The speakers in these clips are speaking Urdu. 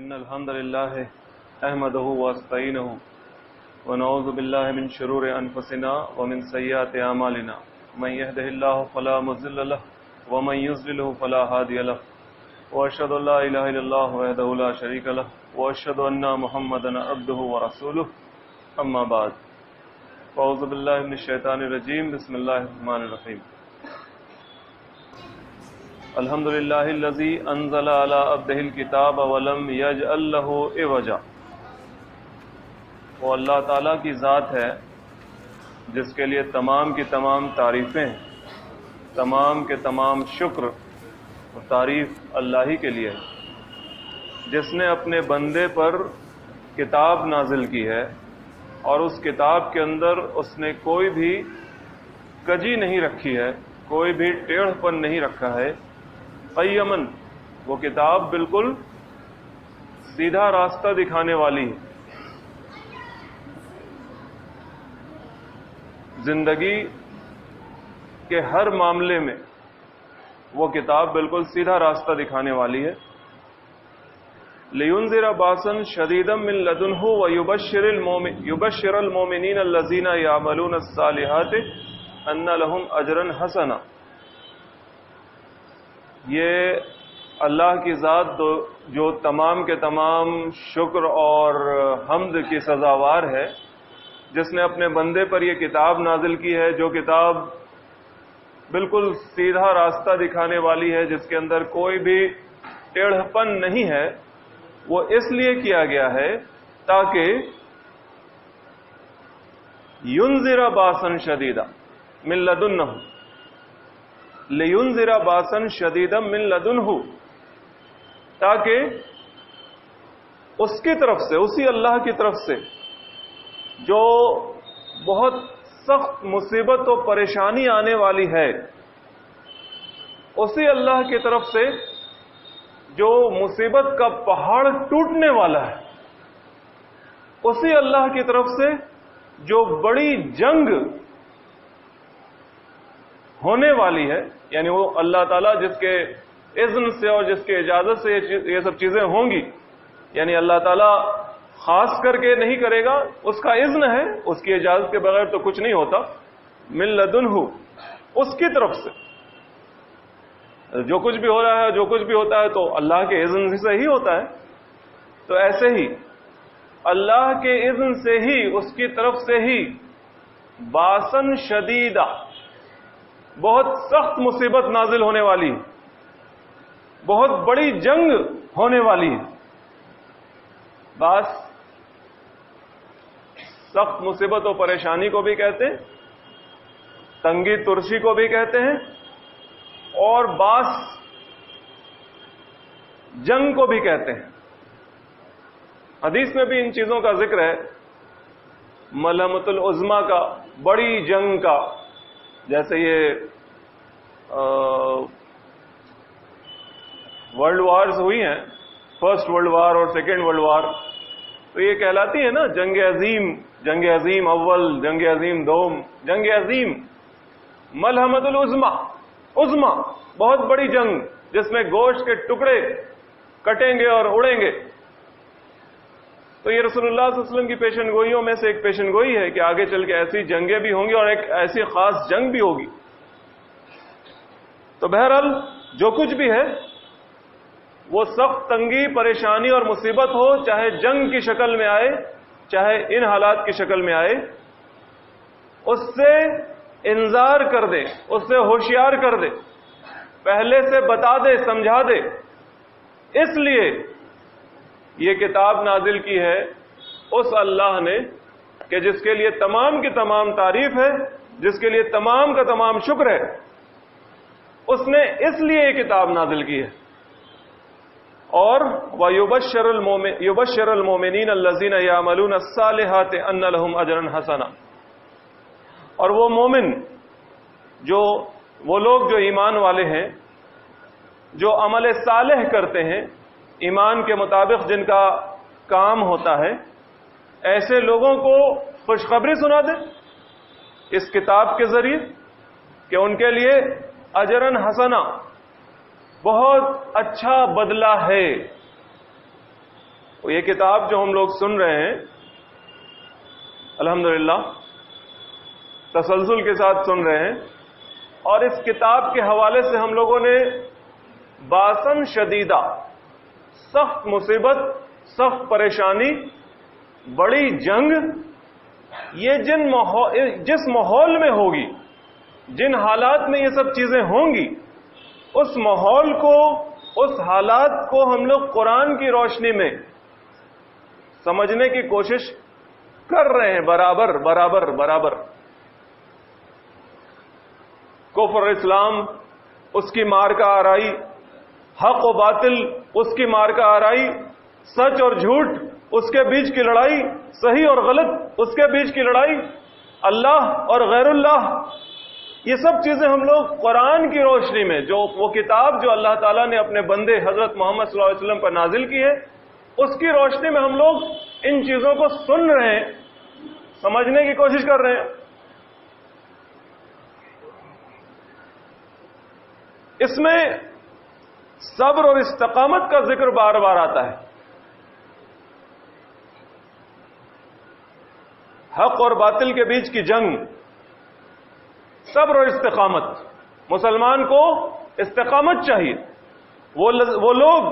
إن الحمد لله أحمده واستعينه ونعوذ بالله من شرور أنفسنا ومن سيئات أعمالنا من يهده الله فلا مضل له ومن يضلل فلا هادي له وأشهد أن لا إله إلا الله وحده لا شريك له وأشهد أن محمدا عبده ورسوله أما بعد أعوذ بالله من الشيطان الرجيم بسم الله الرحمن الرحيم الحمد للہ الذی انزل علی عبدہ الکتاب ولم یجعل لہ عوجا۔ وہ اللہ تعالیٰ کی ذات ہے جس کے لیے تمام کی تمام تعریفیں، تمام کے تمام شکر و تعریف اللہ ہی کے لیے ہے، جس نے اپنے بندے پر کتاب نازل کی ہے اور اس کتاب کے اندر اس نے کوئی بھی کجی نہیں رکھی ہے، کوئی بھی ٹیڑھ پن نہیں رکھا ہے۔ قیمن، وہ کتاب بالکل سیدھا راستہ دکھانے والی ہے۔ زندگی کے ہر معاملے میں وہ کتاب بالکل سیدھا راستہ دکھانے والی ہے۔ لِيُنذِرَ بَأْسًا شَدِيدًا مِّن لَّدُنْهُ وَيُبَشِّرَ الْمُؤْمِنِينَ الَّذِينَ يَعْمَلُونَ الصَّالِحَاتِ أَنَّ لَهُمْ أَجْرًا حَسَنًا۔ یہ اللہ کی ذات جو تمام کے تمام شکر اور حمد کی سزاوار ہے، جس نے اپنے بندے پر یہ کتاب نازل کی ہے، جو کتاب بالکل سیدھا راستہ دکھانے والی ہے، جس کے اندر کوئی بھی ٹیڑھ پن نہیں ہے، وہ اس لیے کیا گیا ہے تاکہ يُنذِرَ بَأْسًا شَدِيدًا مِّن لَّدُنْهُ، لِيُنذِرَ بَأْسًا شَدِيدًا مِّن لَّدُنْهُ، تاکہ اس کی طرف سے، اسی اللہ کی طرف سے جو بہت سخت مصیبت و پریشانی آنے والی ہے، اسی اللہ کی طرف سے جو مصیبت کا پہاڑ ٹوٹنے والا ہے، اسی اللہ کی طرف سے جو بڑی جنگ ہونے والی ہے، یعنی وہ اللہ تعالیٰ جس کے اذن سے اور جس کے اجازت سے یہ سب چیزیں ہوں گی، یعنی اللہ تعالیٰ خاص کر کے نہیں کرے گا، اس کا اذن ہے، اس کی اجازت کے بغیر تو کچھ نہیں ہوتا۔ من لدنہ، اس کی طرف سے جو کچھ بھی ہو رہا ہے، جو کچھ بھی ہوتا ہے تو اللہ کے اذن سے ہی ہوتا ہے۔ تو ایسے ہی اللہ کے اذن سے ہی، اس کی طرف سے ہی باسن شدیدہ، بہت سخت مصیبت نازل ہونے والی ہے، بہت بڑی جنگ ہونے والی ہے۔ باس سخت مصیبت و پریشانی کو بھی کہتے ہیں، تنگی ترشی کو بھی کہتے ہیں، اور باس جنگ کو بھی کہتے ہیں۔ حدیث میں بھی ان چیزوں کا ذکر ہے، ملحمۃ العظمیٰ کا، بڑی جنگ کا، جیسے یہ ورلڈ وارز ہوئی ہیں، فرسٹ ورلڈ وار اور سیکنڈ ورلڈ وار، تو یہ کہلاتی ہے نا جنگ عظیم، جنگ عظیم اول، جنگ عظیم دوم، جنگ عظیم ملحمۃ العظمیٰ، عظمیٰ بہت بڑی جنگ جس میں گوشت کے ٹکڑے کٹیں گے اور اڑیں گے۔ تو یہ رسول اللہ صلی اللہ علیہ وسلم کی پیشن گوئیوں میں سے ایک پیشن گوئی ہے کہ آگے چل کے ایسی جنگیں بھی ہوں گی اور ایک ایسی خاص جنگ بھی ہوگی۔ تو بہرحال جو کچھ بھی ہے وہ سخت تنگی، پریشانی اور مصیبت ہو، چاہے جنگ کی شکل میں آئے، چاہے ان حالات کی شکل میں آئے، اس سے انذار کر دے، اس سے ہوشیار کر دے، پہلے سے بتا دے، سمجھا دے۔ اس لیے یہ کتاب نازل کی ہے اس اللہ نے کہ جس کے لیے تمام کی تمام تعریف ہے، جس کے لیے تمام کا تمام شکر ہے، اس نے اس لیے یہ کتاب نازل کی ہے۔ اور وَيُبَشِّرُ الْمُؤْمِنِينَ الَّذِينَ يَعْمَلُونَ الصَّالِحَاتِ أَنَّ لَهُمْ أَجْرًا حَسَنًا، اور وہ مومن، وہ لوگ جو ایمان والے ہیں، جو عمل صالح کرتے ہیں، ایمان کے مطابق جن کا کام ہوتا ہے، ایسے لوگوں کو خوشخبری سنا دیں اس کتاب کے ذریعے کہ ان کے لیے اجرن حسنا، بہت اچھا بدلہ ہے، یہ کتاب جو ہم لوگ سن رہے ہیں الحمدللہ تسلسل کے ساتھ سن رہے ہیں، اور اس کتاب کے حوالے سے ہم لوگوں نے باسن شدیدہ، سخت مصیبت، سخت پریشانی، بڑی جنگ، یہ جس ماحول میں ہوگی، جن حالات میں یہ سب چیزیں ہوں گی، اس ماحول کو، اس حالات کو ہم لوگ قرآن کی روشنی میں سمجھنے کی کوشش کر رہے ہیں، برابر برابر برابر۔ کفر اسلام، اس کی مارکہ آرائی، حق و باطل، اس کی مارکہ آرائی، سچ اور جھوٹ، اس کے بیچ کی لڑائی، صحیح اور غلط، اس کے بیچ کی لڑائی، اللہ اور غیر اللہ، یہ سب چیزیں ہم لوگ قرآن کی روشنی میں، جو وہ کتاب جو اللہ تعالیٰ نے اپنے بندے حضرت محمد صلی اللہ علیہ وسلم پر نازل کی ہے، اس کی روشنی میں ہم لوگ ان چیزوں کو سن رہے ہیں، سمجھنے کی کوشش کر رہے ہیں۔ اس میں صبر اور استقامت کا ذکر بار بار آتا ہے۔ حق اور باطل کے بیچ کی جنگ، صبر اور استقامت۔ مسلمان کو استقامت چاہیے۔ وہ لوگ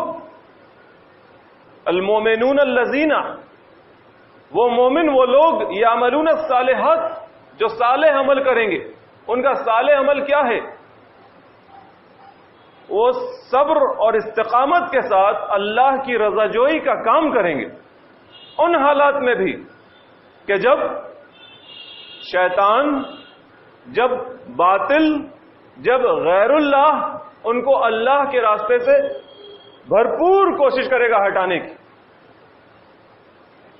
المومنون الذین، وہ مومن، وہ لوگ یعملون الصالحات، جو صالح عمل کریں گے۔ ان کا صالح عمل کیا ہے؟ وہ صبر اور استقامت کے ساتھ اللہ کی رضا جوئی کا کام کریں گے، ان حالات میں بھی کہ جب شیطان، جب باطل، جب غیر اللہ ان کو اللہ کے راستے سے بھرپور کوشش کرے گا ہٹانے کی۔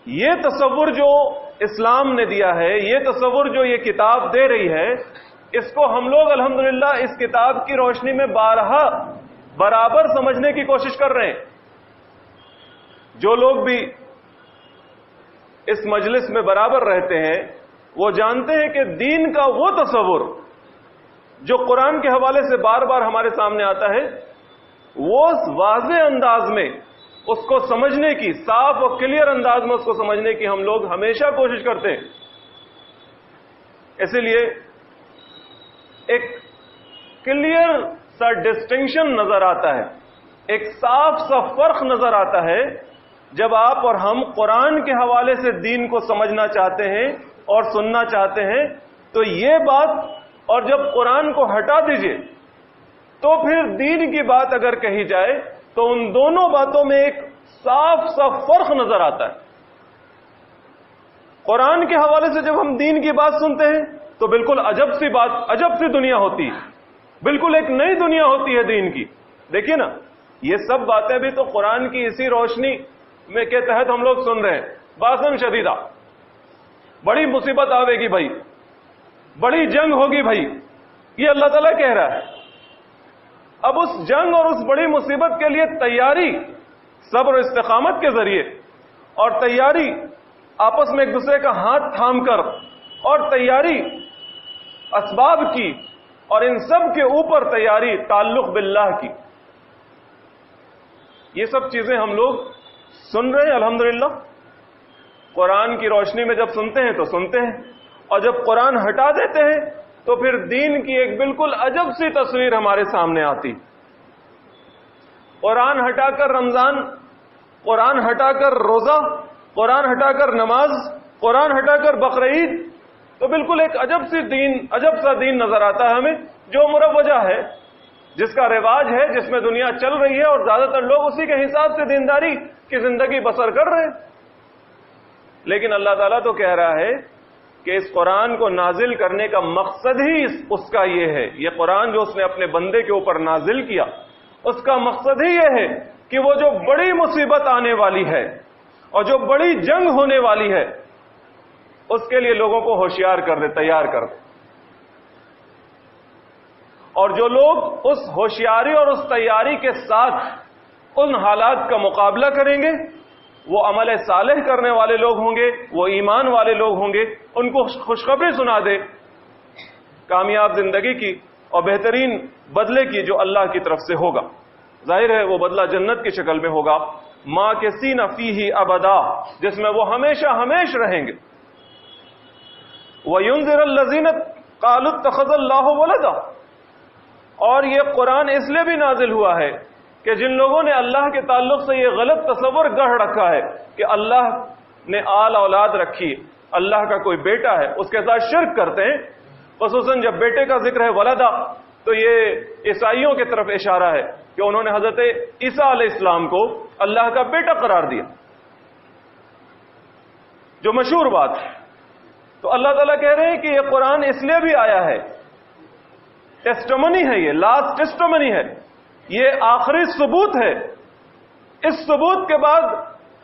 یہ تصور جو اسلام نے دیا ہے، یہ تصور جو یہ کتاب دے رہی ہے، اس کو ہم لوگ الحمدللہ اس کتاب کی روشنی میں بارہا برابر سمجھنے کی کوشش کر رہے ہیں۔ جو لوگ بھی اس مجلس میں برابر رہتے ہیں وہ جانتے ہیں کہ دین کا وہ تصور جو قرآن کے حوالے سے بار بار ہمارے سامنے آتا ہے، وہ واضح انداز میں اس کو سمجھنے کی، صاف اور کلیئر انداز میں اس کو سمجھنے کی ہم لوگ ہمیشہ کوشش کرتے ہیں۔ اسی لیے ایک کلیئر سا ڈسٹنکشن نظر آتا ہے، ایک صاف سا فرق نظر آتا ہے جب آپ اور ہم قرآن کے حوالے سے دین کو سمجھنا چاہتے ہیں اور سننا چاہتے ہیں تو یہ بات، اور جب قرآن کو ہٹا دیجئے تو پھر دین کی بات اگر کہی جائے تو ان دونوں باتوں میں ایک صاف سا فرق نظر آتا ہے۔ قرآن کے حوالے سے جب ہم دین کی بات سنتے ہیں تو بالکل عجب سی بات، عجب سی دنیا ہوتی ہے، بالکل ایک نئی دنیا ہوتی ہے دین کی۔ دیکھیے نا، یہ سب باتیں بھی تو قرآن کی اسی روشنی میں کے تحت ہم لوگ سن رہے ہیں۔ باسن شدیدہ، بڑی مصیبت آوے گی بھائی، بڑی جنگ ہوگی بھائی، یہ اللہ تعالیٰ کہہ رہا ہے۔ اب اس جنگ اور اس بڑی مصیبت کے لیے تیاری صبر و استقامت کے ذریعے، اور تیاری آپس میں ایک دوسرے کا ہاتھ تھام کر، اور تیاری اسباب کی، اور ان سب کے اوپر تیاری تعلق باللہ کی، یہ سب چیزیں ہم لوگ سن رہے ہیں الحمدللہ۔ قرآن کی روشنی میں جب سنتے ہیں تو سنتے ہیں، اور جب قرآن ہٹا دیتے ہیں تو پھر دین کی ایک بالکل عجب سی تصویر ہمارے سامنے آتی۔ قرآن ہٹا کر رمضان، قرآن ہٹا کر روزہ، قرآن ہٹا کر نماز، قرآن ہٹا کر بقرعید، تو بالکل ایک عجب سا دین نظر آتا ہے ہمیں، جو مروجہ ہے، جس کا رواج ہے، جس میں دنیا چل رہی ہے، اور زیادہ تر لوگ اسی کے حساب سے دینداری کی زندگی بسر کر رہے ہیں۔ لیکن اللہ تعالیٰ تو کہہ رہا ہے کہ اس قرآن کو نازل کرنے کا مقصد ہی اس کا یہ ہے، یہ قرآن جو اس نے اپنے بندے کے اوپر نازل کیا، اس کا مقصد ہی یہ ہے کہ وہ جو بڑی مصیبت آنے والی ہے اور جو بڑی جنگ ہونے والی ہے، اس کے لیے لوگوں کو ہوشیار کر دے، تیار کر دے۔ اور جو لوگ اس ہوشیاری اور اس تیاری کے ساتھ ان حالات کا مقابلہ کریں گے، وہ عمل صالح کرنے والے لوگ ہوں گے، وہ ایمان والے لوگ ہوں گے، ان کو خوشخبری سنا دے کامیاب زندگی کی اور بہترین بدلے کی جو اللہ کی طرف سے ہوگا۔ ظاہر ہے وہ بدلہ جنت کی شکل میں ہوگا، ماکثین فیہ ابدا، جس میں وہ ہمیشہ ہمیش رہیں گے۔ وَيُنذِرَ الَّذِينَ قَالُوا اتَّخَذَ اللَّهُ وَلَدًا، اور یہ قرآن اس لیے بھی نازل ہوا ہے کہ جن لوگوں نے اللہ کے تعلق سے یہ غلط تصور گڑھ رکھا ہے کہ اللہ نے آل اولاد رکھی، اللہ کا کوئی بیٹا ہے، اس کے ساتھ شرک کرتے ہیں۔ خصوصاً جب بیٹے کا ذکر ہے ولدا، تو یہ عیسائیوں کی طرف اشارہ ہے کہ انہوں نے حضرت عیسیٰ علیہ السلام کو اللہ کا بیٹا قرار دیا، جو مشہور بات ہے۔ تو اللہ تعالیٰ کہہ رہے ہیں کہ یہ قرآن اس لیے بھی آیا ہے، ٹیسٹمنی ہے، یہ لاسٹ ٹیسٹمنی ہے، یہ آخری ثبوت ہے۔ اس ثبوت کے بعد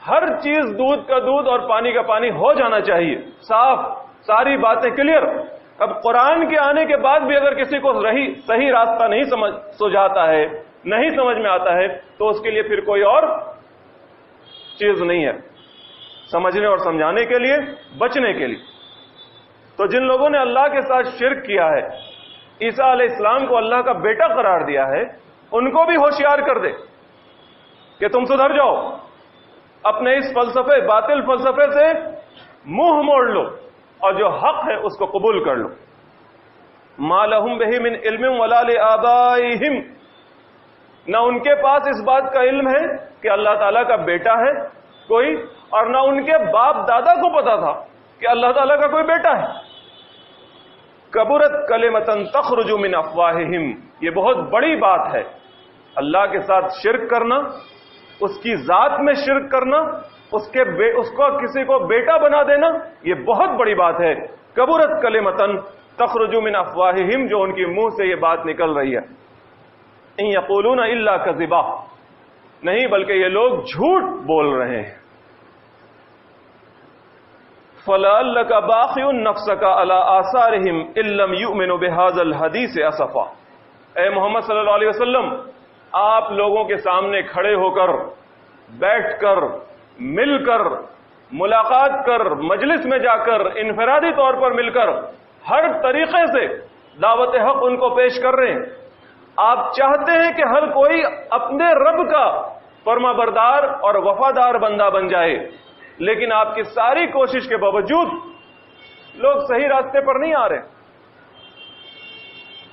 ہر چیز دودھ کا دودھ اور پانی کا پانی ہو جانا چاہیے، صاف، ساری باتیں کلیئر۔ اب قرآن کے آنے کے بعد بھی اگر کسی کو صحیح راستہ نہیں سجھاتا ہے، نہیں سمجھ میں آتا ہے، تو اس کے لیے پھر کوئی اور چیز نہیں ہے سمجھنے اور سمجھانے کے لیے، بچنے کے لیے۔ تو جن لوگوں نے اللہ کے ساتھ شرک کیا ہے، عیسیٰ علیہ السلام کو اللہ کا بیٹا قرار دیا ہے، ان کو بھی ہوشیار کر دے کہ تم سدھر جاؤ، اپنے اس فلسفے، باطل فلسفے سے منہ موڑ لو اور جو حق ہے اس کو قبول کر لو۔ ما لہم بہ من علم ولا لآبائہم، نہ ان کے پاس اس بات کا علم ہے کہ اللہ تعالیٰ کا بیٹا ہے کوئی، اور نہ ان کے باپ دادا کو پتا تھا کہ اللہ تعالیٰ کا کوئی بیٹا ہے۔ کبرت کلمۃ تخرج من افواہہم، یہ بہت بڑی بات ہے۔ اللہ کے ساتھ شرک کرنا، اس کی ذات میں شرک کرنا، اس کو کسی کو بیٹا بنا دینا، یہ بہت بڑی بات ہے۔ کبرت کلمۃ تخرج من افواہہم، جو ان کی منہ سے یہ بات نکل رہی ہے۔ ان یقولون الا کذبا، نہیں بلکہ یہ لوگ جھوٹ بول رہے ہیں۔ فَلَعَلَّكَ بَاخِعٌ نَفْسَكَ عَلَىٰ آثَارِهِمْ إِن لَّمْ يُؤْمِنُوا بِهَٰذَا الْحَدِيثِ أَسَفًا، اے محمد صلی اللہ علیہ وسلم، آپ لوگوں کے سامنے کھڑے ہو کر، بیٹھ کر، مل کر، ملاقات کر، مجلس میں جا کر، انفرادی طور پر مل کر، ہر طریقے سے دعوت حق ان کو پیش کر رہے ہیں۔ آپ چاہتے ہیں کہ ہر کوئی اپنے رب کا فرما بردار اور وفادار بندہ بن جائے، لیکن آپ کی ساری کوشش کے باوجود لوگ صحیح راستے پر نہیں آ رہے۔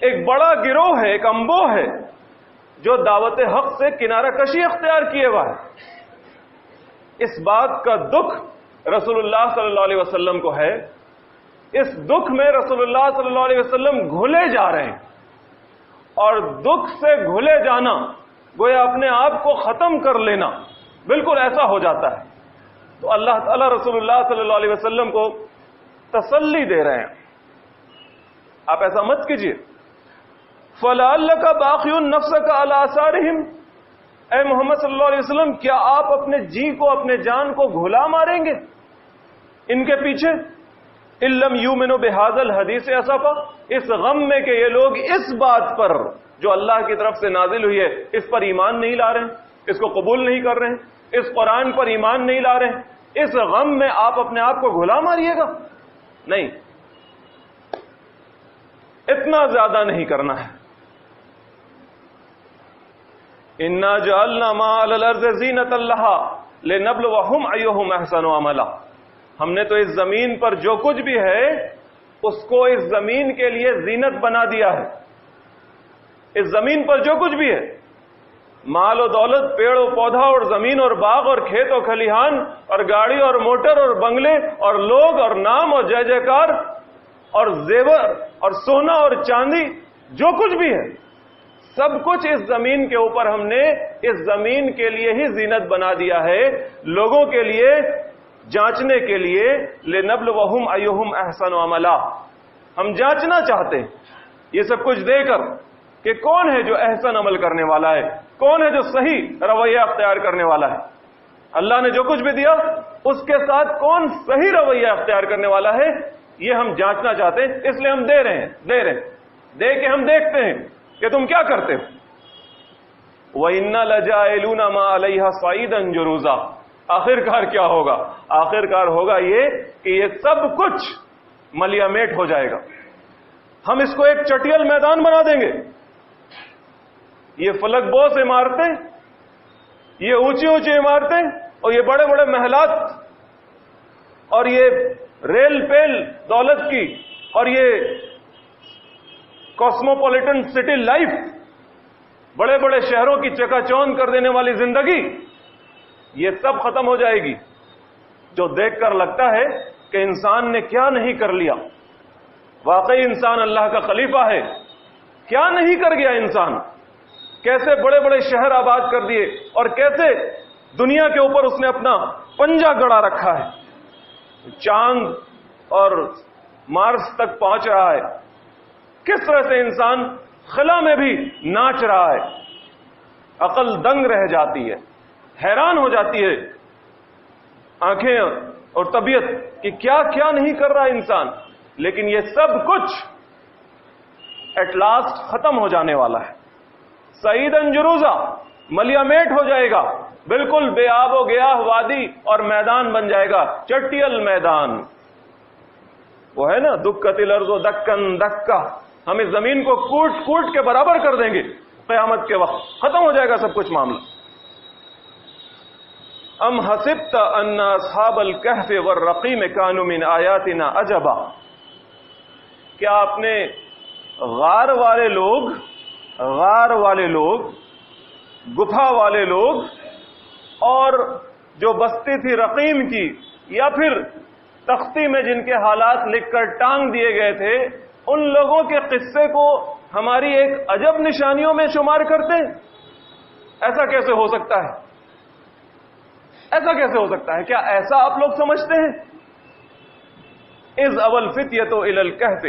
ایک بڑا گروہ ہے، ایک انبو ہے جو دعوت حق سے کنارہ کشی اختیار کیے ہوا ہے۔ اس بات کا دکھ رسول اللہ صلی اللہ علیہ وسلم کو ہے، اس دکھ میں رسول اللہ صلی اللہ علیہ وسلم گھلے جا رہے ہیں، اور دکھ سے گھلے جانا گویا اپنے آپ کو ختم کر لینا، بالکل ایسا ہو جاتا ہے۔ تو اللہ تعالیٰ رسول اللہ صلی اللہ علیہ وسلم کو تسلی دے رہے ہیں، آپ ایسا مت کیجیے۔ فَلَعَلَّكَ بَاخِعٌ نَفْسَكَ عَلَىٰ آثَارِهِمْ، اے محمد صلی اللہ علیہ وسلم، کیا آپ اپنے جی کو، اپنے جان کو گھلا ماریں گے ان کے پیچھے؟ إِن لَّمْ يُؤْمِنُوا بِهَٰذَا الْحَدِيثِ أَسَفًا، اس غم میں کہ یہ لوگ اس بات پر جو اللہ کی طرف سے نازل ہوئی ہے اس پر ایمان نہیں لا رہے ہیں، اس کو قبول نہیں کر رہے ہیں، اس قرآن پر ایمان نہیں لا رہے ہیں، اس غم میں آپ اپنے آپ کو گھلا ماریے گا؟ نہیں، اتنا زیادہ نہیں کرنا ہے۔ اِنَّا جَعَلْنَا مَا عَلَى الْأَرْضِ زِينَةً لَهَا لِنَبْلُوَهُمْ أَيُّهُمْ أَحْسَنُ عَمَلًا، ہم نے تو اس زمین پر جو کچھ بھی ہے اس کو اس زمین کے لیے زینت بنا دیا ہے۔ اس زمین پر جو کچھ بھی ہے، مال و دولت، پیڑ و پودا اور زمین اور باغ اور کھیت و کھلیہان اور گاڑی اور موٹر اور بنگلے اور لوگ اور نام اور جے جے کار اور زیور اور سونا اور چاندی، جو کچھ بھی ہے، سب کچھ اس زمین کے اوپر ہم نے اس زمین کے لیے ہی زینت بنا دیا ہے، لوگوں کے لیے، جانچنے کے لیے۔ لِنَبْلُوَهُمْ أَيُّهُمْ أَحْسَنُ عَمَلًا، ہم جانچنا چاہتے ہیں یہ سب کچھ دے کر کہ کون ہے جو احسن عمل کرنے والا ہے، کون ہے جو صحیح رویہ اختیار کرنے والا ہے۔ اللہ نے جو کچھ بھی دیا اس کے ساتھ کون صحیح رویہ اختیار کرنے والا ہے، یہ ہم جانچنا چاہتے ہیں، اس لیے ہم دے رہے ہیں، دے کے ہم دیکھتے ہیں کہ تم کیا کرتے ہو۔ وَإِنَّا لَجَاعِلُونَ مَا عَلَيْهَا صَعِيدًا جُرُوزًا، آخر کار کیا ہوگا؟ آخر کار ہوگا یہ کہ یہ سب کچھ ملیا میٹ ہو جائے گا، ہم اس کو ایک چٹیل میدان بنا دیں گے، یہ فلک بوس عمارتیں، یہ اونچی اونچی عمارتیں اور یہ بڑے بڑے محلات اور یہ ریل پیل دولت کی اور یہ کاسموپولیٹن سٹی لائف، بڑے بڑے شہروں کی چکا چوند کر دینے والی زندگی، یہ سب ختم ہو جائے گی. جو دیکھ کر لگتا ہے کہ انسان نے کیا نہیں کر لیا. واقعی انسان اللہ کا خلیفہ ہے. کیا نہیں کر گیا انسان، کیسے بڑے بڑے شہر آباد کر دیے اور کیسے دنیا کے اوپر اس نے اپنا پنجہ گڑا رکھا ہے. چاند اور مارس تک پہنچ رہا ہے. کس طرح سے انسان خلا میں بھی ناچ رہا ہے. عقل دنگ رہ جاتی ہے، حیران ہو جاتی ہے آنکھیں اور طبیعت کہ کیا کیا نہیں کر رہا انسان. لیکن یہ سب کچھ ایٹ لاسٹ ختم ہو جانے والا ہے. سعیدن جروزہ، ملیامیٹ ہو جائے گا، بالکل بے آب و گیاہ وادی اور میدان بن جائے گا، چٹیل میدان. وہ ہے نا دکتل ارض و دکن دکا، ہم اس زمین کو کوٹ کوٹ کے برابر کر دیں گے قیامت کے وقت. ختم ہو جائے گا سب کچھ معاملہ. ام حسبت ان اصحاب الکہف والرقیم کانوا من آیاتنا عجبا، کیا آپ نے غار والے لوگ، گفا والے لوگ اور جو بستی تھی رقیم کی یا پھر تختی میں جن کے حالات لکھ کر ٹانگ دیے گئے تھے، ان لوگوں کے قصے کو ہماری ایک عجب نشانیوں میں شمار کرتے ہیں؟ ایسا کیسے ہو سکتا ہے؟ ایسا کیسے ہو سکتا ہے؟ کیا ایسا آپ لوگ سمجھتے ہیں؟ اذ اول فتیۃ الی الکہف،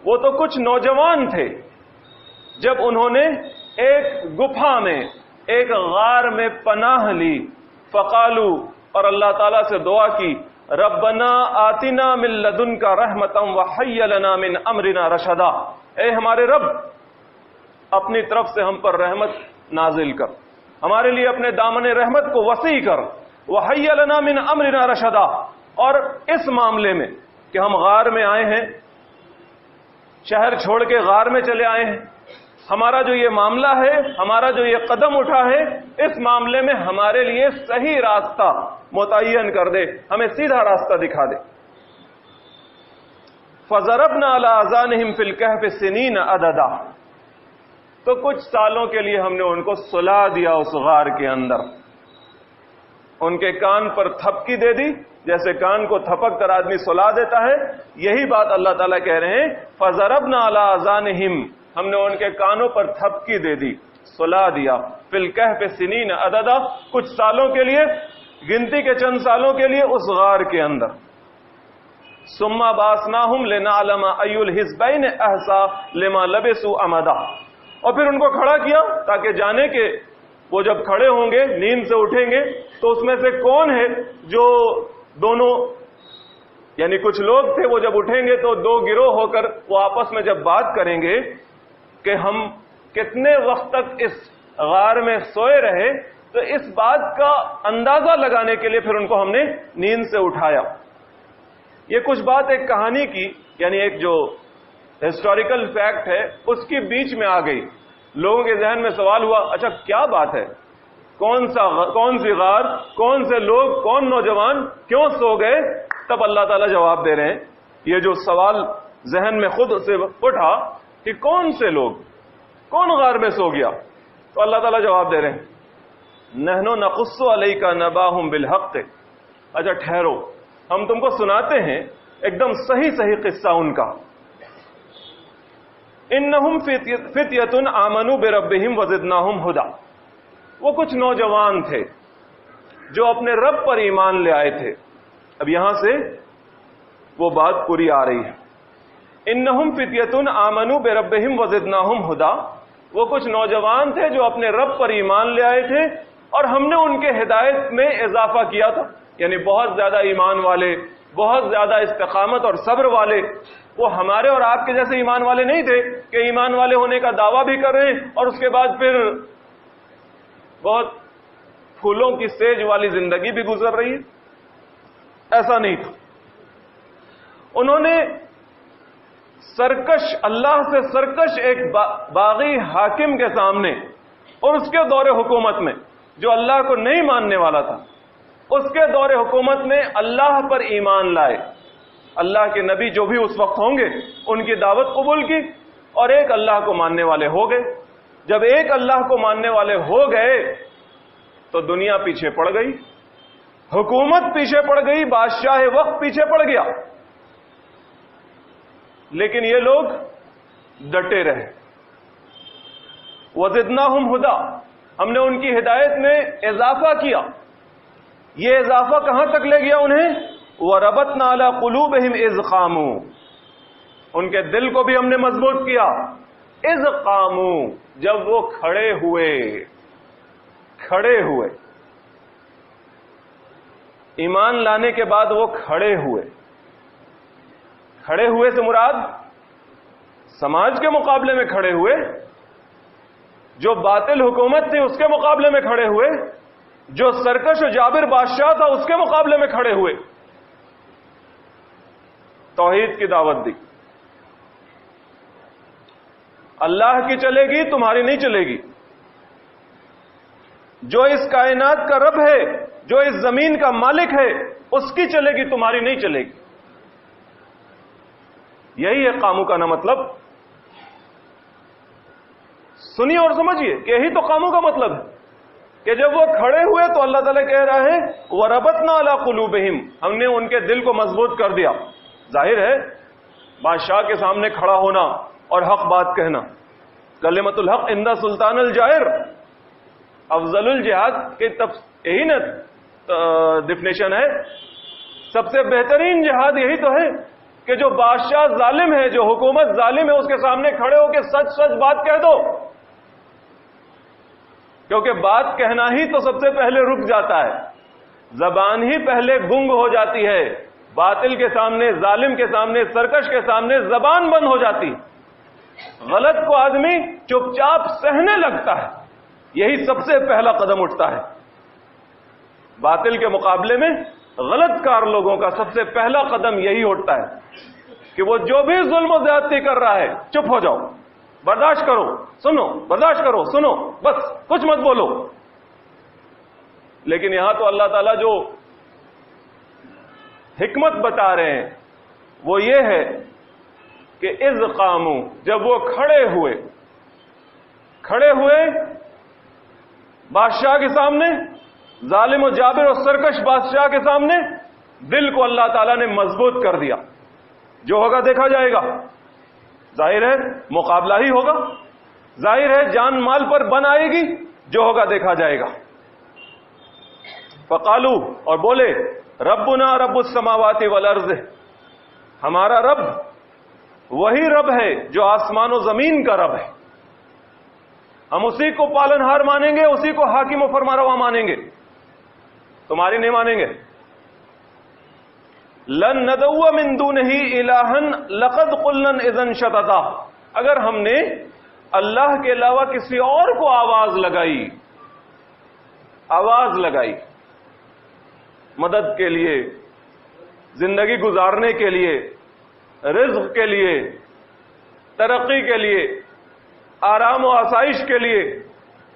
وہ تو کچھ نوجوان تھے جب انہوں نے ایک گفا میں، ایک غار میں پناہ لی. فقالو، اور اللہ تعالیٰ سے دعا کی، ربنا آتنا من لدنک رحمتا وہیئ لنا من امرنا رشدا، اے ہمارے رب اپنی طرف سے ہم پر رحمت نازل کر، ہمارے لیے اپنے دامن رحمت کو وسیع کر. وہیئ لنا من امرنا رشدا، اور اس معاملے میں کہ ہم غار میں آئے ہیں، شہر چھوڑ کے غار میں چلے آئے ہیں، ہمارا جو یہ معاملہ ہے، ہمارا جو یہ قدم اٹھا ہے، اس معاملے میں ہمارے لیے صحیح راستہ متعین کر دے، ہمیں سیدھا راستہ دکھا دے. فَضَرَبْنَا عَلَىٰ آذَانِهِمْ فِي الْكَهْفِ سِنِينَ عَدَدًا، تو کچھ سالوں کے لیے ہم نے ان کو سلا دیا اس غار کے اندر. ان کے کان پر تھپکی دے دی، جیسے کان کو تھپک کر آدمی سلا دیتا ہے. یہی بات اللہ تعالیٰ کہہ رہے ہیں، فَضَرَبْنَا عَلَىٰ آذَانِهِمْ، ہم نے ان کے کانوں پر تھپکی دے دی، سلا دیا. فِي الْكَهْفِ سِنِينَ عَدَدًا، کچھ سالوں کے لیے، گنتی کے چند سالوں کے لیے اس غار کے اندر. ثُمَّ بَعَثْنَاهُمْ لِنَعْلَمَ أَيُّ الْحِزْبَيْنِ أَحْصَىٰ لِمَا لَبِثُوا أَمَدًا، اور پھر ان کو کھڑا کیا تاکہ جانے کہ وہ جب کھڑے ہوں گے، نیند سے اٹھیں گے، تو اس میں سے کون ہے جو دونوں، یعنی کچھ لوگ تھے وہ جب اٹھیں گے تو دو گروہ ہو کر وہ آپس میں جب بات کریں گے کہ ہم کتنے وقت تک اس غار میں سوئے رہے، تو اس بات کا اندازہ لگانے کے لیے پھر ان کو ہم نے نیند سے اٹھایا. یہ کچھ بات ایک کہانی کی، یعنی ایک جو ہسٹوریکل فیکٹ ہے اس کی بیچ میں آ گئی. لوگوں کے ذہن میں سوال ہوا، اچھا کیا بات ہے، کون سی غار، کون سے لوگ، کون نوجوان کیوں سو گئے؟ تب اللہ تعالیٰ جواب دے رہے ہیں. یہ جو سوال ذہن میں خود سے اٹھا کہ کون سے لوگ، کون غار میں سو گیا، تو اللہ تعالیٰ جواب دے رہے ہیں، نحن نقص علیک نباہم بالحق، اچھا ٹھہرو، ہم تم کو سناتے ہیں ایک دم صحیح قصہ ان کا. انہم فتیۃ آمنوا بربہم وزدناہم ہدی، وہ کچھ نوجوان تھے جو اپنے رب پر ایمان لے آئے تھے. اب یہاں سے وہ بات پوری آ رہی ہے. انہم فتیۃ آمنوا بربہم وزدناہم ہدی، وہ کچھ نوجوان تھے جو اپنے رب پر ایمان لے آئے تھے اور ہم نے ان کے ہدایت میں اضافہ کیا تھا. یعنی بہت زیادہ ایمان والے، بہت زیادہ استقامت اور صبر والے، وہ ہمارے اور آپ کے جیسے ایمان والے نہیں تھے کہ ایمان والے ہونے کا دعویٰ بھی کر رہے ہیں اور اس کے بعد پھر بہت پھولوں کی سیج والی زندگی بھی گزر رہی ہے. ایسا نہیں تھا. انہوں نے سرکش، اللہ سے سرکش ایک باغی حاکم کے سامنے اور اس کے دور حکومت میں، جو اللہ کو نہیں ماننے والا تھا، اس کے دور حکومت میں اللہ پر ایمان لائے، اللہ کے نبی جو بھی اس وقت ہوں گے ان کی دعوت قبول کی اور ایک اللہ کو ماننے والے ہو گئے۔ جب ایک اللہ کو ماننے والے ہو گئے تو دنیا پیچھے پڑ گئی، حکومت پیچھے پڑ گئی، بادشاہ وقت پیچھے پڑ گیا، لیکن یہ لوگ ڈٹے رہے۔ وَزِدْنَاهُمْ هُدًى، ہم نے ان کی ہدایت میں اضافہ کیا۔ یہ اضافہ کہاں تک لے گیا انہیں؟ وَرَبَطْنَا عَلَىٰ قُلُوبِهِمْ إِذْ قَامُوا، ان کے دل کو بھی ہم نے مضبوط کیا۔ اِذْ قَامُوا، جب وہ کھڑے ہوئے، کھڑے ہوئے، ایمان لانے کے بعد وہ کھڑے ہوئے۔ کھڑے ہوئے سے مراد سماج کے مقابلے میں کھڑے ہوئے، جو باطل حکومت تھی اس کے مقابلے میں کھڑے ہوئے، جو سرکش و جابر بادشاہ تھا اس کے مقابلے میں کھڑے ہوئے، توحید کی دعوت دی۔ اللہ کی چلے گی، تمہاری نہیں چلے گی۔ جو اس کائنات کا رب ہے، جو اس زمین کا مالک ہے، اس کی چلے گی، تمہاری نہیں چلے گی۔ یہی ہے قامو کا نا مطلب۔ سنیے اور سمجھیے کہ یہی تو قامو کا مطلب ہے کہ جب وہ کھڑے ہوئے تو اللہ تعالیٰ کہہ رہا ہے وَرَبَطْنَا عَلَىٰ قُلُوبِهِمْ، ہم نے ان کے دل کو مضبوط کر دیا۔ ظاہر ہے بادشاہ کے سامنے کھڑا ہونا اور حق بات کہنا، کلمۃ الحق عند سلطان الجائر، افضل الجہاد کے یہی نا ڈیفینیشن ہے۔ سب سے بہترین جہاد یہی تو ہے کہ جو بادشاہ ظالم ہے، جو حکومت ظالم ہے، اس کے سامنے کھڑے ہو کے سچ سچ بات کہہ دو، کیونکہ بات کہنا ہی تو سب سے پہلے رک جاتا ہے، زبان ہی پہلے گنگ ہو جاتی ہے، باطل کے سامنے، ظالم کے سامنے، سرکش کے سامنے زبان بند ہو جاتی ہے۔ غلط کو آدمی چپ چاپ سہنے لگتا ہے، یہی سب سے پہلا قدم اٹھتا ہے۔ باطل کے مقابلے میں غلط کار لوگوں کا سب سے پہلا قدم یہی اٹھتا ہے کہ وہ جو بھی ظلم و زیادتی کر رہا ہے چپ ہو جاؤ، برداشت کرو، سنو، برداشت کرو، سنو، بس کچھ مت بولو۔ لیکن یہاں تو اللہ تعالیٰ جو حکمت بتا رہے ہیں وہ یہ ہے کہ اذ قاموا، جب وہ کھڑے ہوئے، کھڑے ہوئے بادشاہ کے سامنے، ظالم و جابر اور سرکش بادشاہ کے سامنے، دل کو اللہ تعالیٰ نے مضبوط کر دیا۔ جو ہوگا دیکھا جائے گا، ظاہر ہے مقابلہ ہی ہوگا، ظاہر ہے جان مال پر بن آئے گی، جو ہوگا دیکھا جائے گا۔ فقالو، اور بولے، ربنا رب السماوات والارض، ہمارا رب وہی رب ہے جو آسمان و زمین کا رب ہے، ہم اسی کو پالنہار مانیں گے، اسی کو حاکم و فرمانروا مانیں گے، تمہاری نہیں مانیں گے۔ لن ندعو من دونہ الہا لقد قلنا اذا شططا، اگر ہم نے اللہ کے علاوہ کسی اور کو آواز لگائی مدد کے لیے، زندگی گزارنے کے لیے، رزق کے لیے، ترقی کے لیے، آرام و آسائش کے لیے،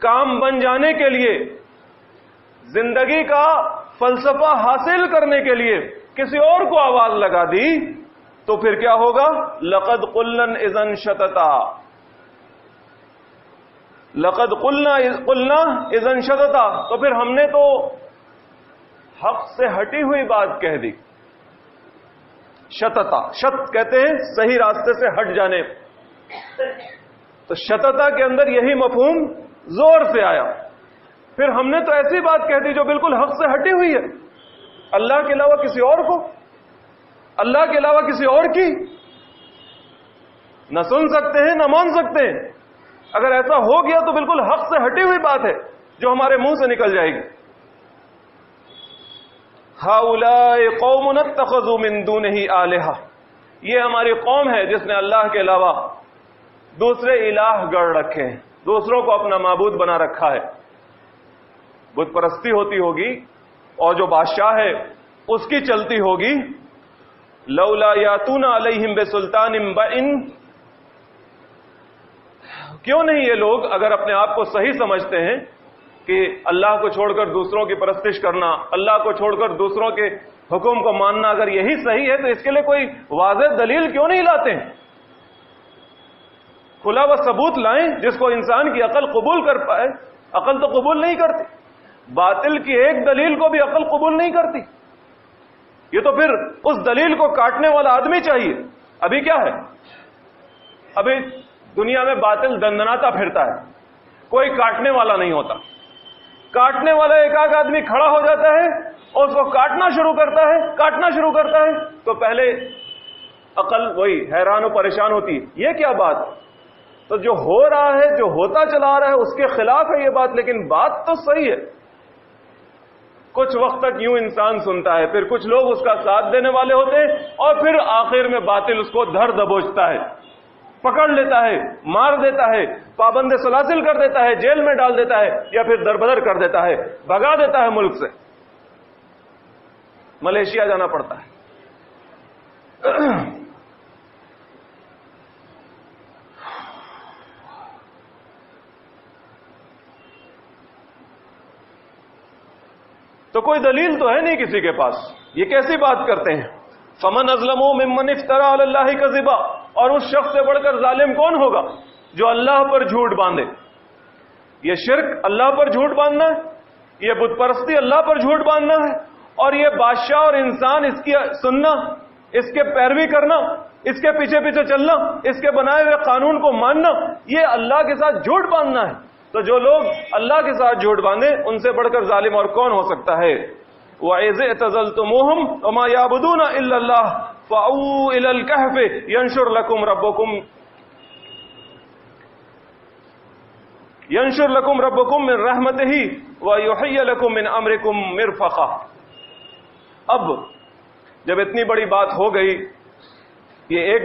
کام بن جانے کے لیے، زندگی کا فلسفہ حاصل کرنے کے لیے کسی اور کو آواز لگا دی تو پھر کیا ہوگا؟ لقد قلنا اذا شططا، لقد قلنا اذا شططا، تو پھر ہم نے تو حق سے ہٹی ہوئی بات کہہ دی۔ شططا، شط کہتے ہیں صحیح راستے سے ہٹ جانے، تو شططا کے اندر یہی مفہوم زور سے آیا۔ پھر ہم نے تو ایسی بات کہہ دی جو بالکل حق سے ہٹی ہوئی ہے، اللہ کے علاوہ کسی اور کو، اللہ کے علاوہ کسی اور کی نہ سن سکتے ہیں نہ مان سکتے ہیں۔ اگر ایسا ہو گیا تو بالکل حق سے ہٹی ہوئی بات ہے جو ہمارے منہ سے نکل جائے گی۔ ہؤلاء قوم اتخذوا من دونہ آلہہ، یہ ہماری قوم ہے جس نے اللہ کے علاوہ دوسرے الہ گڑ رکھے ہیں، دوسروں کو اپنا معبود بنا رکھا ہے۔ بت پرستی ہوتی ہوگی اور جو بادشاہ ہے اس کی چلتی ہوگی، لولا یاتون علیہم بسلطان بین، کیوں نہیں یہ لوگ اگر اپنے آپ کو صحیح سمجھتے ہیں کہ اللہ کو چھوڑ کر دوسروں کی پرستش کرنا، اللہ کو چھوڑ کر دوسروں کے حکم کو ماننا اگر یہی صحیح ہے تو اس کے لیے کوئی واضح دلیل کیوں نہیں لاتے ہیں؟ کھلا و ثبوت لائیں جس کو انسان کی عقل قبول کر پائے۔ عقل تو قبول نہیں کرتی، باطل کی ایک دلیل کو بھی عقل قبول نہیں کرتی، یہ تو پھر اس دلیل کو کاٹنے والا آدمی چاہیے۔ ابھی کیا ہے، ابھی دنیا میں باطل دندناتا پھرتا ہے، کوئی کاٹنے والا نہیں ہوتا۔ کاٹنے والا ایک آدھ آدمی کھڑا ہو جاتا ہے اور اس کو کاٹنا شروع کرتا ہے تو پہلے عقل وہی حیران و پریشان ہوتی ہے، یہ کیا بات؟ تو جو ہو رہا ہے، جو ہوتا چلا آ رہا ہے اس کے خلاف ہے یہ بات، لیکن بات تو صحیح ہے۔ کچھ وقت تک یوں انسان سنتا ہے، پھر کچھ لوگ اس کا ساتھ دینے والے ہوتے ہیں اور پھر آخر میں باطل اس کو دھر دبوچتا ہے، پکڑ لیتا ہے، مار دیتا ہے، پابند سلاسل کر دیتا ہے، جیل میں ڈال دیتا ہے، یا پھر دربدر کر دیتا ہے، بھگا دیتا ہے ملک سے، ملیشیا جانا پڑتا ہے۔ تو کوئی دلیل تو ہے نہیں کسی کے پاس، یہ کیسی بات کرتے ہیں؟ فمن اظلم ممن افترى علی اللہ کذبا، اور اس شخص سے بڑھ کر ظالم کون ہوگا جو اللہ پر جھوٹ باندھے؟ یہ شرک اللہ پر جھوٹ باندھنا ہے، یہ بت پرستی اللہ پر جھوٹ باندھنا ہے، اور یہ بادشاہ اور انسان اس کی سننا، اس کے پیروی کرنا، اس کے پیچھے پیچھے چلنا، اس کے بنائے ہوئے قانون کو ماننا، یہ اللہ کے ساتھ جھوٹ باندھنا ہے۔ تو جو لوگ اللہ کے ساتھ جھوٹ باندھیں ان سے بڑھ کر ظالم اور کون ہو سکتا ہے؟ وَإِذِ اعْتَزَلْتُمُوهُمْ وَمَا يَعْبُدُونَ إِلَّا اللَّهَ فَأْوُوا إِلَى الْكَهْفِ يَنشُرْ لَكُمْ رَبُّكُمْ مِنْ رَحْمَتِهِ وَيُحْيِي لَكُمْ مِنْ أَمْرِكُمْ مِرْفَقًا۔ اب جب اتنی بڑی بات ہو گئی، یہ ایک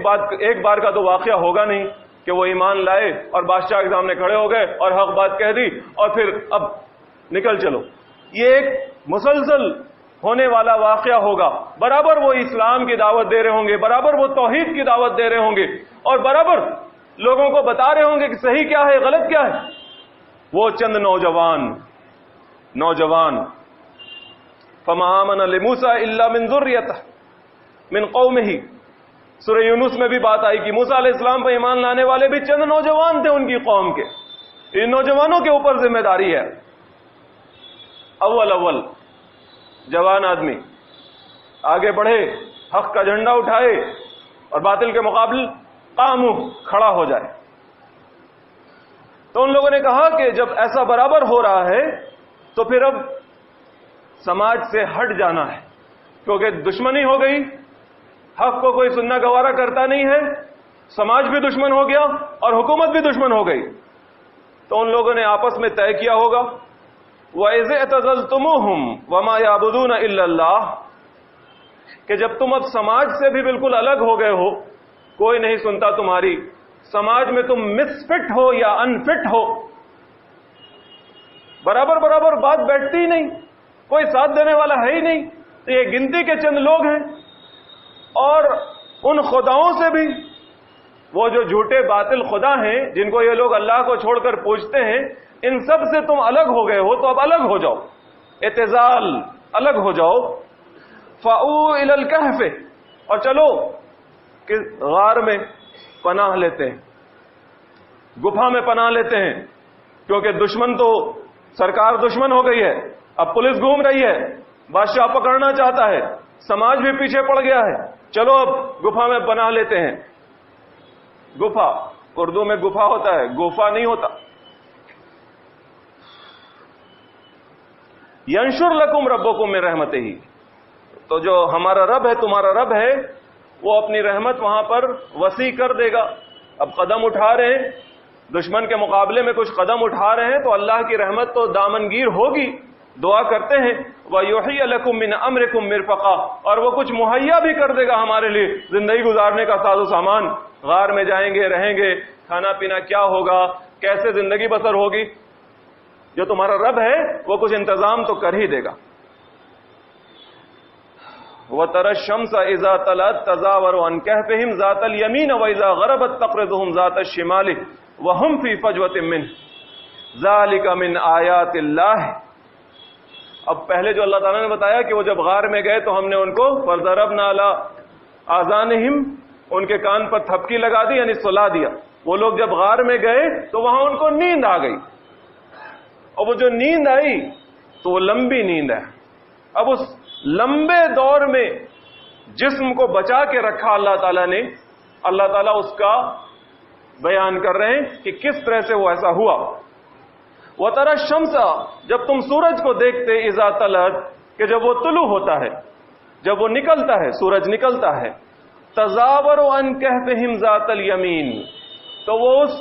بار کا تو واقعہ ہوگا نہیں کہ وہ ایمان لائے اور بادشاہ کے سامنے کھڑے ہو گئے اور حق بات کہہ دی اور پھر اب نکل چلو۔ یہ ایک مسلسل ہونے والا واقعہ ہوگا، برابر وہ اسلام کی دعوت دے رہے ہوں گے، برابر وہ توحید کی دعوت دے رہے ہوں گے، اور برابر لوگوں کو بتا رہے ہوں گے کہ صحیح کیا ہے غلط کیا ہے۔ وہ چند نوجوان فما آمن لموسیٰ الا من ذریتہ من قومہ، سورہ یونس میں بھی بات آئی کہ موسیٰ علیہ السلام پر ایمان لانے والے بھی چند نوجوان تھے ان کی قوم کے۔ ان نوجوانوں کے اوپر ذمہ داری ہے، اول جوان آدمی آگے بڑھے، حق کا جھنڈا اٹھائے اور باطل کے مقابل قامو کھڑا ہو جائے۔ تو ان لوگوں نے کہا کہ جب ایسا برابر ہو رہا ہے تو پھر اب سماج سے ہٹ جانا ہے، کیونکہ دشمنی ہو گئی، حق کو کوئی سننا گوارا کرتا نہیں ہے، سماج بھی دشمن ہو گیا اور حکومت بھی دشمن ہو گئی۔ تو ان لوگوں نے آپس میں طے کیا ہوگا وَإِذِ اعْتَزَلْتُمُوهُمْ وَمَا يَعْبُدُونَ إِلَّا اللَّهَ، کہ جب تم اب سماج سے بھی بالکل الگ ہو گئے ہو، کوئی نہیں سنتا تمہاری، سماج میں تم مس فٹ ہو یا ان فٹ ہو، برابر بات بیٹھتی ہی نہیں، کوئی ساتھ دینے والا ہے ہی نہیں، تو یہ گنتی کے چند لوگ ہیں، اور ان خداؤں سے بھی، وہ جو جھوٹے باطل خدا ہیں جن کو یہ لوگ اللہ کو چھوڑ کر پوجتے ہیں، ان سب سے تم الگ ہو گئے ہو، تو اب الگ ہو جاؤ، اعتزال، الگ ہو جاؤ۔ فَأْوُوا إِلَى الْكَهْفِ، اور چلو کہ غار میں پناہ لیتے ہیں، گپھا میں پناہ لیتے ہیں، کیونکہ دشمن تو سرکار دشمن ہو گئی ہے، اب پولیس گھوم رہی ہے، بادشاہ پکڑنا چاہتا ہے، سماج بھی پیچھے پڑ گیا ہے، چلو اب گپھا میں پناہ لیتے ہیں۔ گپھا اردو میں گپھا ہوتا ہے، گوفا نہیں ہوتا۔ ینشر لکم ربکم من رحمتہ، تو جو ہمارا رب ہے، تمہارا رب ہے، وہ اپنی رحمت وہاں پر وسیع کر دے گا۔ اب قدم اٹھا رہے ہیں، دشمن کے مقابلے میں کچھ قدم اٹھا رہے ہیں، تو اللہ کی رحمت تو دامنگیر ہوگی۔ دعا کرتے ہیں وَيُحْيِي لَكُم مِّنْ أَمْرِكُمْ مِرْفَقًا، اور وہ کچھ مہیا بھی کر دے گا ہمارے لیے زندگی گزارنے کا ساز و سامان۔ غار میں جائیں گے، رہیں گے، کھانا پینا کیا ہوگا، کیسے زندگی بسر ہوگی، جو تمہارا رب ہے وہ کچھ انتظام تو کر ہی دے گا۔ وَتَرَى الشَّمْسَ إِذَا طَلَعَتْ تَزَاوَرُ عَنْ كَهْفِهِمْ ذَاتَ الْيَمِينِ وَإِذَا غَرَبَتْ تَقْرِضُهُمْ ذَاتَ الشِّمَالِ وَهُمْ فِي فَجْوَةٍ مِّنْهُ ذَلِكَ مِنْ آيَاتِ اللَّهِ. اب پہلے جو اللہ تعالیٰ نے بتایا کہ وہ جب غار میں گئے تو ہم نے ان کو فَضَرَبْنَا عَلَىٰ آذَانِهِمْ ان کے کان پر تھپکی لگا دی، یعنی سلا دیا. وہ لوگ جب غار میں گئے تو وہاں ان کو نیند آ گئی، اور وہ جو نیند آئی تو وہ لمبی نیند ہے. اب اس لمبے دور میں جسم کو بچا کے رکھا اللہ تعالیٰ نے، اللہ تعالیٰ اس کا بیان کر رہے ہیں کہ کس طرح سے وہ ایسا ہوا. وَتَرَى الشَّمْسَ جب تم سورج کو دیکھتے اِذَا طَلَعَتْ کہ جب وہ طلوع ہوتا ہے، جب وہ نکلتا ہے، سورج نکلتا ہے، تَزَاوَرُ عَنْ كَهْفِهِمْ ذَاتَ الْيَمِينِ تو وہ اس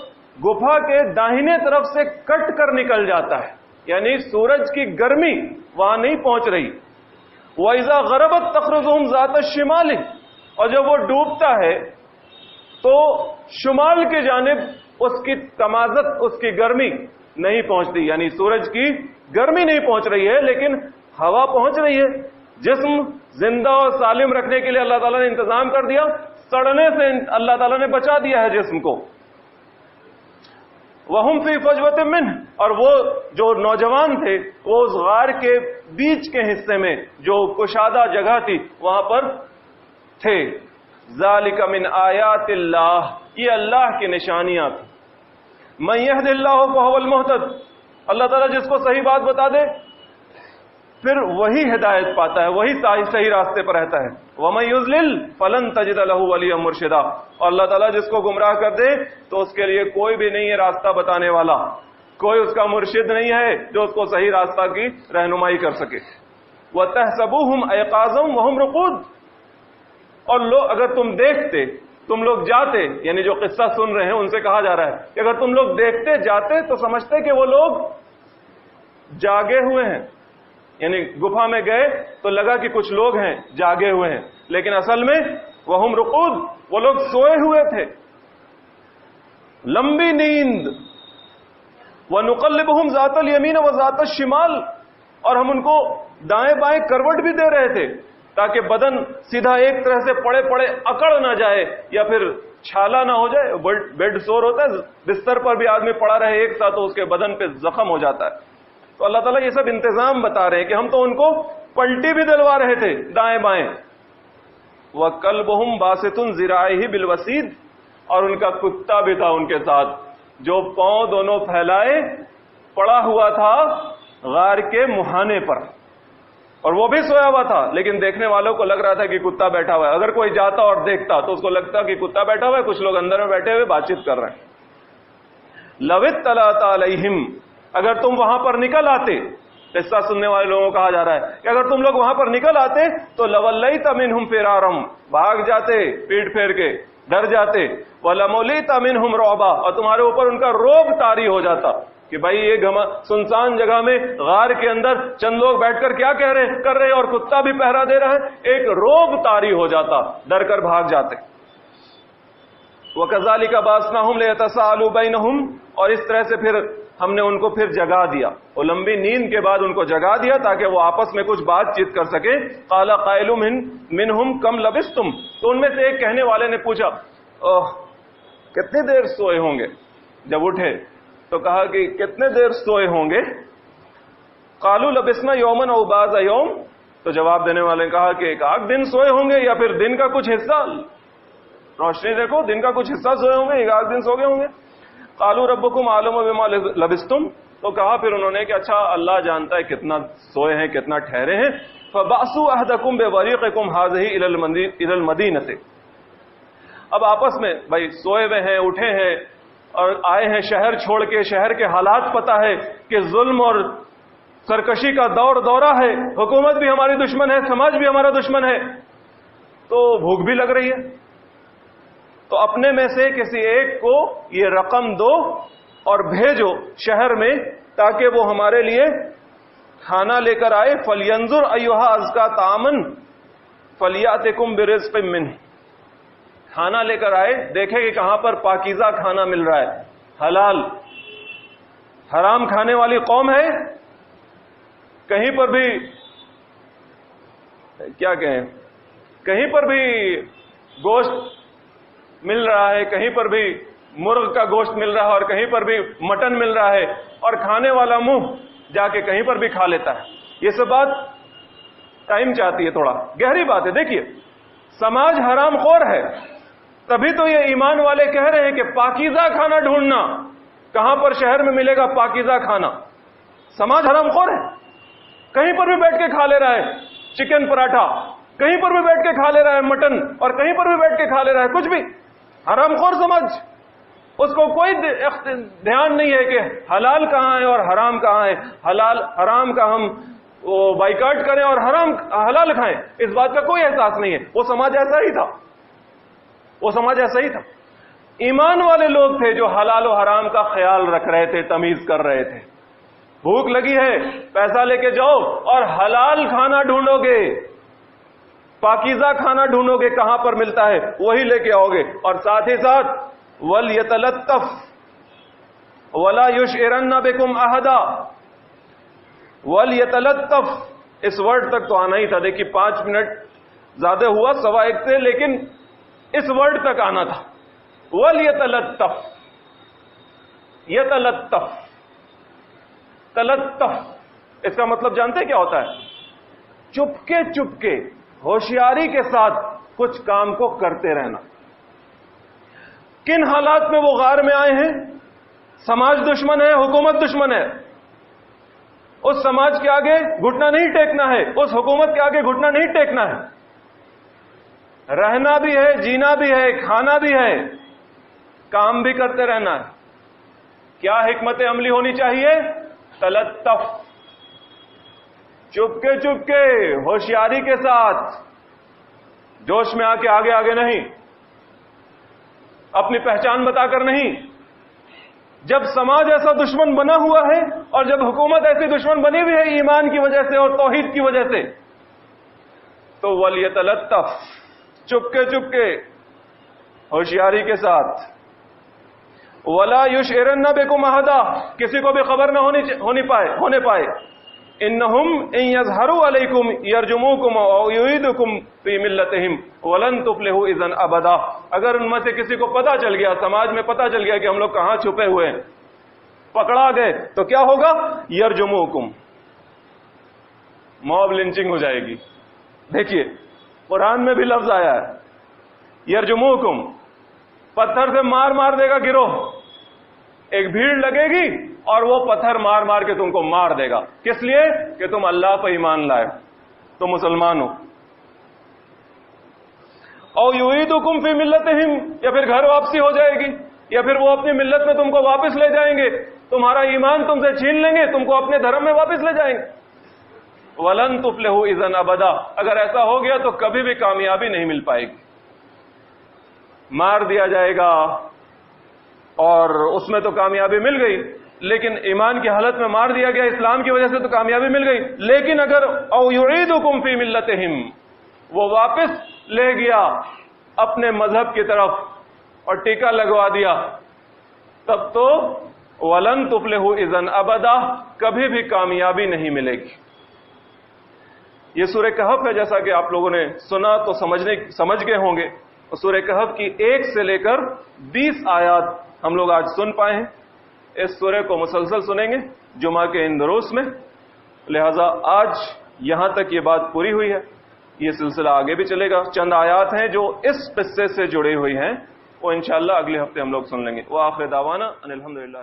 گپھا کے داہنے طرف سے کٹ کر نکل جاتا ہے، یعنی سورج کی گرمی وہاں نہیں پہنچ رہی. وَإِذَا غَرَبَتْ تَقْرِضُهُمْ ذَاتَ الشِّمَالِ اور جب وہ ڈوبتا ہے تو شمال کی جانب اس کی تمازت، اس کی گرمی نہیں پہنچتی، یعنی سورج کی گرمی نہیں پہنچ رہی ہے لیکن ہوا پہنچ رہی ہے. جسم زندہ اور سالم رکھنے کے لیے اللہ تعالیٰ نے انتظام کر دیا، سڑنے سے اللہ تعالیٰ نے بچا دیا ہے جسم کو. وَهُمْ فِي فَجْوَةٍ مِّنْهُ اور وہ جو نوجوان تھے وہ اس غار کے بیچ کے حصے میں جو کشادہ جگہ تھی وہاں پر تھے. ذَلِكَ مِنْ آیَاتِ اللَّهِ یہ اللہ کی نشانیاں تھیں. مَن يَهْدِ اللَّهُ فَهُوَ الْمُهْتَدِ اللہ تعالیٰ جس کو صحیح بات بتا دے پھر وہی ہدایت پاتا ہے، وہی صحیح راستے پر رہتا ہے. وَمَن يُضْلِلْ فَلَن تَجِدَ لَهُ وَلِيًّا مُرْشِدًا اور اللہ تعالیٰ جس کو گمراہ کر دے تو اس کے لیے کوئی بھی نہیں ہے راستہ بتانے والا، کوئی اس کا مرشد نہیں ہے جو اس کو صحیح راستہ کی رہنمائی کر سکے. وَتَحْسَبُوهُمْ أَيْقَاظًا وَهُمْ رُقُودٌ اور اگر تم دیکھتے، تم لوگ جاتے، یعنی جو قصہ سن رہے ہیں ان سے کہا جا رہا ہے کہ اگر تم لوگ دیکھتے جاتے تو سمجھتے کہ وہ لوگ جاگے ہوئے ہیں، یعنی گفا میں گئے تو لگا کہ کچھ لوگ ہیں جاگے ہوئے ہیں، لیکن اصل میں وہم رقود وہ لوگ سوئے ہوئے تھے، لمبی نیند. وَنُقَلِّبُهُمْ ذَاتَ الْيَمِينَ وَذَاتَ الشِّمَالِ اور ہم ان کو دائیں بائیں کروٹ بھی دے رہے تھے تاکہ بدن سیدھا ایک طرح سے پڑے پڑے اکڑ نہ جائے یا پھر چھالا نہ ہو جائے. بیڈ سور ہوتا ہے، بستر پر بھی آدمی پڑا رہے ایک ساتھ تو اس کے بدن پہ زخم ہو جاتا ہے. تو اللہ تعالیٰ یہ سب انتظام بتا رہے ہیں کہ ہم تو ان کو پلٹی بھی دلوا رہے تھے دائیں بائیں. وَكَلْبُهُمْ بَاسِطٌ ذِرَاعِهِ بِالْوَسِيدِ اور ان کا کتا بھی تھا ان کے ساتھ جو پاؤں دونوں پھیلائے پڑا ہوا تھا غار کے مہانے پر، اور وہ بھی سویا ہوا تھا لیکن دیکھنے والوں کو لگ رہا تھا کہ کتا بیٹھا ہوا ہے. اگر کوئی جاتا اور دیکھتا تو اس کو لگتا کہ کتا بیٹھا ہوا ہے، کچھ لوگ اندر میں بیٹھے ہوئے بات چیت کر رہے ہیں. لَوِ اطَّلَعْتَ عَلَيْهِمْ اگر تم وہاں پر نکل آتے، قصہ سننے والے لوگوں کو کہا جا رہا ہے کہ اگر تم لوگ وہاں پر نکل آتے تو لَوَلَّيْتَ مِنْهُمْ فِرَارًا بھاگ جاتے، پیٹ پھیر کے ڈر جاتے. وَلَمُلِئْتَ مِنْهُمْ رُعْبًا اور تمہارے اوپر ان کا روب طاری ہو جاتا کہ بھائی یہ سنسان جگہ میں غار کے اندر چند لوگ بیٹھ کر کیا کر رہے اور کتا بھی پہرا دے رہا ہے، ایک روب طاری ہو جاتا، ڈر کر بھاگ جاتے. وَكَذَلِكَ بَعَثْنَاهُمْ لِيَتَسَاءَلُوا بَيْنَهُمْ اور اس طرح سے پھر ہم نے ان کو پھر جگا دیا، وہ لمبی نیند کے بعد ان کو جگا دیا تاکہ وہ آپس میں کچھ بات چیت کر سکے. قَالَ قَائِلٌ مِّنْهُمْ كَمْ لَبِثْتُمْ تو ان میں سے ایک کہنے والے نے پوچھا کتنی دیر سوئے ہوں گے. جب اٹھے تو کہا کہ کتنے دیر سوئے ہوں گے. قَالُوا لَبِثْنَا يَوْمًا أَوْ بَعْضَ يَوْمٍ تو جواب دینے والے نے کہا کہ ایک آدھ دن سوئے ہوں گے یا پھر دن کا کچھ حصہ، روشنی دیکھو دن کا کچھ حصہ سوئے ہوں گے، ایک آدھ دن سو گئے ہوں گے. قَالُوا رَبُّكُمْ أَعْلَمُ بِمَا لَبِثْتُمْ تو کہا پھر انہوں نے کہ اچھا اللہ جانتا ہے کتنا سوئے ہیں کتنا ٹھہرے ہیں. فَبَعْثُوا أَحَدَكُمْ بِوَرِيقِكُمْ هَٰذِهِ إِلَى الْمَدِينَةِ اب آپس میں بھائی سوئے ہوئے ہیں، اٹھے ہیں اور آئے ہیں شہر چھوڑ کے، شہر کے حالات پتہ ہے کہ ظلم اور سرکشی کا دورہ ہے، حکومت بھی ہماری دشمن ہے، سماج بھی ہمارا دشمن ہے، تو بھوک بھی لگ رہی ہے، تو اپنے میں سے کسی ایک کو یہ رقم دو اور بھیجو شہر میں تاکہ وہ ہمارے لیے کھانا لے کر آئے. فَلْيَنظُرْ أَيُّهَا أَزْكَىٰ طَعَامًا فَلْيَأْتِكُمْ بِرِزْقٍ مِّنْهُ کھانا لے کر آئے، دیکھے کہ کہاں پر پاکیزہ کھانا مل رہا ہے، حلال. حرام کھانے والی قوم ہے، کہیں پر بھی کیا کہیں کہیں پر بھی گوشت مل رہا ہے، کہیں پر بھی مرغ کا گوشت مل رہا ہے اور کہیں پر بھی مٹن مل رہا ہے، اور کھانے والا منہ جا کے کہیں پر بھی کھا لیتا ہے. یہ سب بات ٹائم چاہتی ہے، تھوڑا گہری بات ہے. دیکھیے، سماج حرام خور ہے، تبھی تو یہ ایمان والے کہہ رہے ہیں کہ پاکیزہ کھانا ڈھونڈنا. کہاں پر شہر میں ملے گا پاکیزہ کھانا؟ سماج حرام خور ہے، کہیں پر بھی بیٹھ کے کھا لے رہا ہے چکن پراٹھا، کہیں پر بھی بیٹھ کے کھا لے رہا ہے مٹن، اور کہیں پر بھی بیٹھ کے کھا لے رہا ہے کچھ بھی. حرام خور سمجھ، اس کو کوئی دھیان نہیں ہے کہ حلال کہاں ہے اور حرام کہاں ہے. حرام کا ہم بائیکاٹ کریں اور حلال کھائیں، اس بات کا کوئی احساس نہیں ہے. وہ سماج ایسا ہی تھا، وہ سماج ایسا ہی تھا. ایمان والے لوگ تھے جو حلال و حرام کا خیال رکھ رہے تھے، تمیز کر رہے تھے. بھوک لگی ہے، پیسہ لے کے جاؤ اور حلال کھانا ڈھونڈو گے، پاکیزہ کھانا ڈھونڈو گے، کہاں پر ملتا ہے وہی لے کے آؤ گے. اور ساتھ ہی ساتھ وَلْيَتَلَطَّفْ وَلَا يُشْعِرَنَّ بِكُمْ أَحَدًا. وَلْيَتَلَطَّفْ اس ورڈ تک تو آنا ہی تھا. دیکھیے 5 منٹ زیادہ ہوا 1:15 سے، لیکن اس ورڈ تک آنا تھا. وَلْيَتَلَطَّفْ، يَتَلَطَّفْ، تلطف، اس کا مطلب جانتے ہیں کیا ہوتا ہے؟ چپکے چپکے ہوشیاری کے ساتھ کچھ کام کو کرتے رہنا. کن حالات میں وہ غار میں آئے ہیں؟ سماج دشمن ہے، حکومت دشمن ہے. اس سماج کے آگے گھٹنا نہیں ٹیکنا ہے، اس حکومت کے آگے گھٹنا نہیں ٹیکنا ہے. رہنا بھی ہے، جینا بھی ہے، کھانا بھی ہے، کام بھی کرتے رہنا ہے. کیا حکمت عملی ہونی چاہیے؟ تلطف، چپکے چپکے ہوشیاری کے ساتھ، جوش میں آ کے آگے آگے نہیں، اپنی پہچان بتا کر نہیں. جب سماج ایسا دشمن بنا ہوا ہے اور جب حکومت ایسی دشمن بنی ہوئی ہے ایمان کی وجہ سے اور توحید کی وجہ سے، تو وَلْيَتَلَطَّفْ، چپکے چپکے ہوشیاری کے ساتھ. وَلَا يُشْعِرَنَّ بِكُمْ أَحَدًا، کسی کو بھی خبر نہ ہونے پائے. إِنَّهُمْ إِنْ يَظْهَرُوا عَلَيْكُمْ يَرْجُمُوكُمْ أَوْ يُعِيدُكُمْ فِي مِلَّتِهِمْ وَلَنْ تُفْلِحُوا إِذًا أَبَدًا. اگر ان میں سے کسی کو پتا چل گیا، سماج میں پتا چل گیا کہ ہم لوگ کہاں چھپے ہوئے ہیں، پکڑا گئے، تو کیا ہوگا؟ يَرْجُمُوكُمْ، موب لنچنگ ہو جائے گی. دیکھیے قرآن میں بھی لفظ آیا ہے يَرْجُمُوكُمْ، پتھر سے مار دے گا گروہ. ایک بھیڑ لگے گی اور وہ پتھر مار کے تم کو مار دے گا. کس لیے؟ کہ تم اللہ پہ ایمان لائے، تم مسلمان ہو. او یعیدکم فی ملتہم، یا پھر گھر واپسی ہو جائے گی، یا پھر وہ اپنی ملت میں تم کو واپس لے جائیں گے، تمہارا ایمان تم سے چھین لیں گے، تم کو اپنے دھرم میں واپس لے جائیں گے. ولن تفلحوا اذا ابدا، اگر ایسا ہو گیا تو کبھی بھی کامیابی نہیں مل پائے گی. مار دیا جائے گا اور اس میں تو کامیابی مل گئی، لیکن ایمان کی حالت میں مار دیا گیا، اسلام کی وجہ سے تو کامیابی مل گئی. لیکن اگر او یعیدکم فی ملتہم، وہ واپس لے گیا اپنے مذہب کی طرف اور ٹیکا لگوا دیا، تب تو ولن تفلحوا اذا ابدا، کبھی بھی کامیابی نہیں ملے گی. یہ سورہ کہف ہے، جیسا کہ آپ لوگوں نے سنا تو سمجھ گئے ہوں گے. سورہ کہف کی 1 سے لے کر 20 آیات ہم لوگ آج سن پائے ہیں. اس سورہ کو مسلسل سنیں گے جمعہ کے ان دروس میں، لہذا آج یہاں تک یہ بات پوری ہوئی ہے. یہ سلسلہ آگے بھی چلے گا. چند آیات ہیں جو اس قصے سے جڑی ہوئی ہیں، وہ انشاءاللہ اگلے ہفتے ہم لوگ سن لیں گے. وآخر دعوانا ان الحمدللہ.